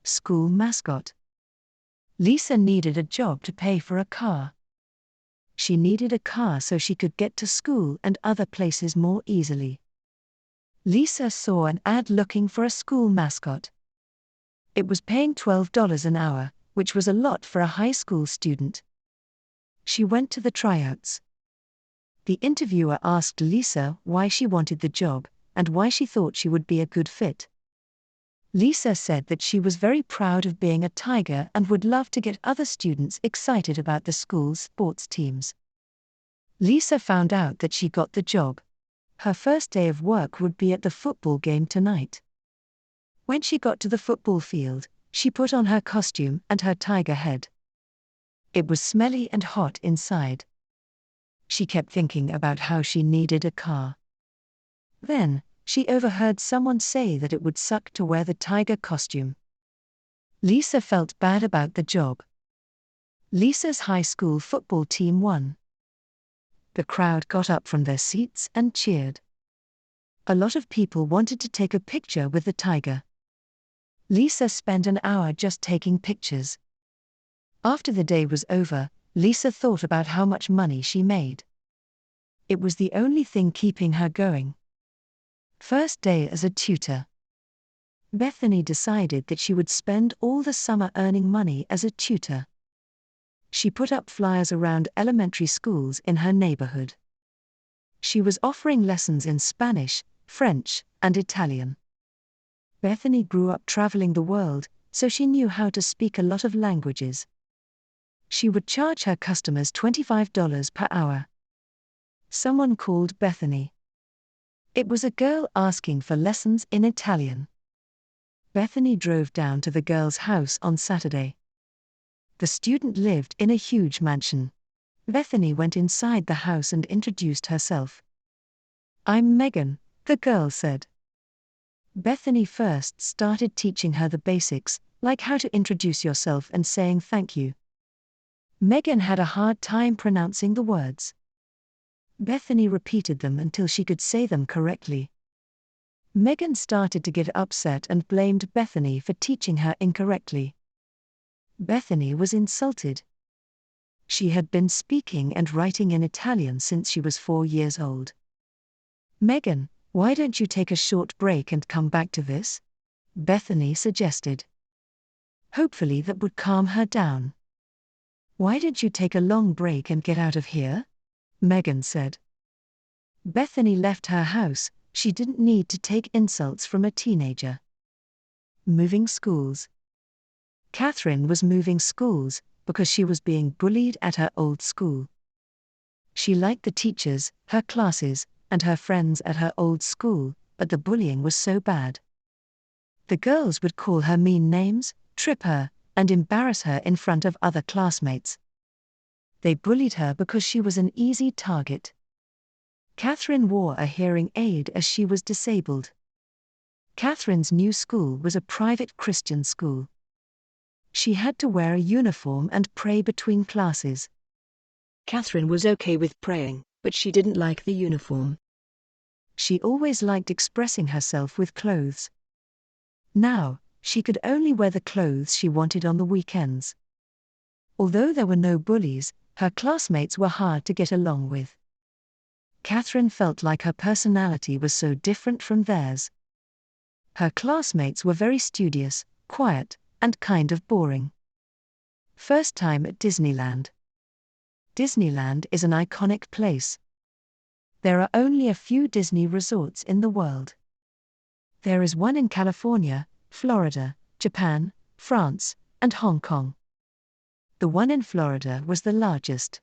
School mascot. Lisa needed a job to pay for a car. She needed a car so she could get to school and other places more easily. Lisa saw an ad looking for a school mascot. It was paying $12 an hour, which was a lot for a high school student. She went to the tryouts. The interviewer asked Lisa why she wanted the job, and why she thought she would be a good fit. Lisa said that she was very proud of being a tiger and would love to get other students excited about the school's sports teams. Lisa found out that she got the job. Her first day of work would be at the football game tonight. When she got to the football field, she put on her costume and her tiger head. It was smelly and hot inside. She kept thinking about how she needed a car. Then, she overheard someone say that it would suck to wear the tiger costume. Lisa felt bad about the job. Lisa's high school football team won. The crowd got up from their seats and cheered. A lot of people wanted to take a picture with the tiger. Lisa spent an hour just taking pictures. After the day was over, Lisa thought about how much money she made. It was the only thing keeping her going. First day as a tutor. Bethany decided that she would spend all the summer earning money as a tutor. She put up flyers around elementary schools in her neighborhood. She was offering lessons in Spanish, French, and Italian. Bethany grew up traveling the world, so she knew how to speak a lot of languages. She would charge her customers $25 per hour. Someone called Bethany. It was a girl asking for lessons in Italian. Bethany drove down to the girl's house on Saturday. The student lived in a huge mansion. Bethany went inside the house and introduced herself. "I'm Megan," the girl said. Bethany first started teaching her the basics, like how to introduce yourself and saying thank you. Megan had a hard time pronouncing the words. Bethany repeated them until she could say them correctly. Megan started to get upset and blamed Bethany for teaching her incorrectly. Bethany was insulted. She had been speaking and writing in Italian since she was 4 years old. "Megan, why don't you take a short break and come back to this?" Bethany suggested. Hopefully that would calm her down. "Why don't you take a long break and get out of here?" Megan said. Bethany left her house. She didn't need to take insults from a teenager. Moving schools. Catherine was moving schools because she was being bullied at her old school. She liked the teachers, her classes, and her friends at her old school, but the bullying was so bad. The girls would call her mean names, trip her, and embarrass her in front of other classmates. They bullied her because she was an easy target. Catherine wore a hearing aid as she was disabled. Catherine's new school was a private Christian school. She had to wear a uniform and pray between classes. Catherine was okay with praying, but she didn't like the uniform. She always liked expressing herself with clothes. Now, she could only wear the clothes she wanted on the weekends. Although there were no bullies, her classmates were hard to get along with. Catherine felt like her personality was so different from theirs. Her classmates were very studious, quiet, and kind of boring. First time at Disneyland. Disneyland is an iconic place. There are only a few Disney resorts in the world. There is one in California, Florida, Japan, France, and Hong Kong. The one in Florida was the largest.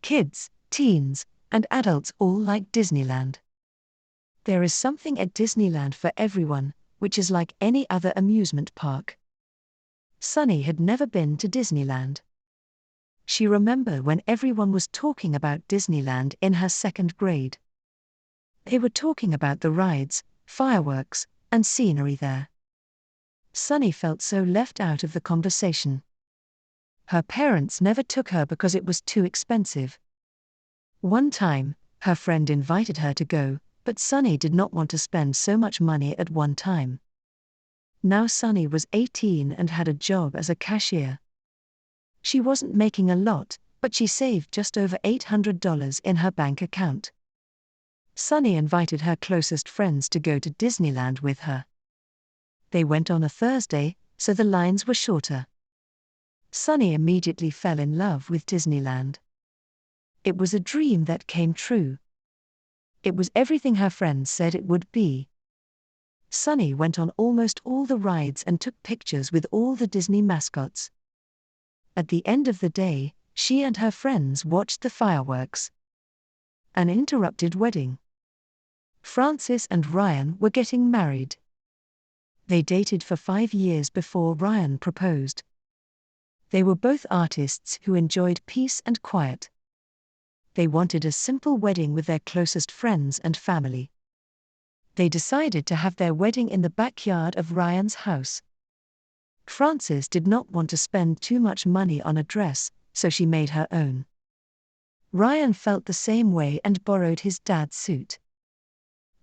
Kids, teens, and adults all like Disneyland. There is something at Disneyland for everyone, which is like any other amusement park. Sunny had never been to Disneyland. She remembered when everyone was talking about Disneyland in her 2nd grade. They were talking about the rides, fireworks, and scenery there. Sunny felt so left out of the conversation. Her parents never took her because it was too expensive. One time, her friend invited her to go, but Sunny did not want to spend so much money at one time. Now Sunny was 18 and had a job as a cashier. She wasn't making a lot, but she saved just over $800 in her bank account. Sunny invited her closest friends to go to Disneyland with her. They went on a Thursday, so the lines were shorter. Sunny immediately fell in love with Disneyland. It was a dream that came true. It was everything her friends said it would be. Sunny went on almost all the rides and took pictures with all the Disney mascots. At the end of the day, she and her friends watched the fireworks. An interrupted wedding. Francis and Ryan were getting married. They dated for 5 years before Ryan proposed. They were both artists who enjoyed peace and quiet. They wanted a simple wedding with their closest friends and family. They decided to have their wedding in the backyard of Ryan's house. Frances did not want to spend too much money on a dress, so she made her own. Ryan felt the same way and borrowed his dad's suit.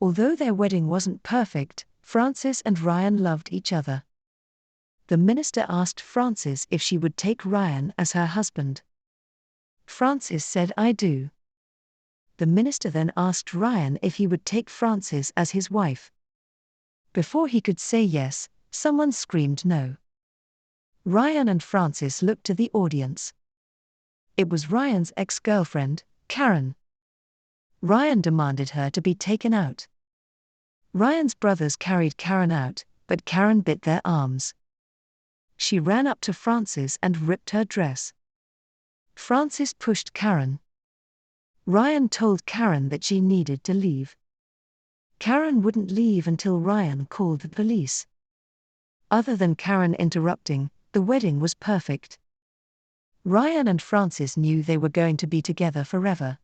Although their wedding wasn't perfect, Frances and Ryan loved each other. The minister asked Frances if she would take Ryan as her husband. Frances said, "I do." The minister then asked Ryan if he would take Frances as his wife. Before he could say yes, someone screamed no. Ryan and Frances looked to the audience. It was Ryan's ex-girlfriend, Karen. Ryan demanded her to be taken out. Ryan's brothers carried Karen out, but Karen bit their arms. She ran up to Frances and ripped her dress. Frances pushed Karen. Ryan told Karen that she needed to leave. Karen wouldn't leave until Ryan called the police. Other than Karen interrupting, the wedding was perfect. Ryan and Frances knew they were going to be together forever.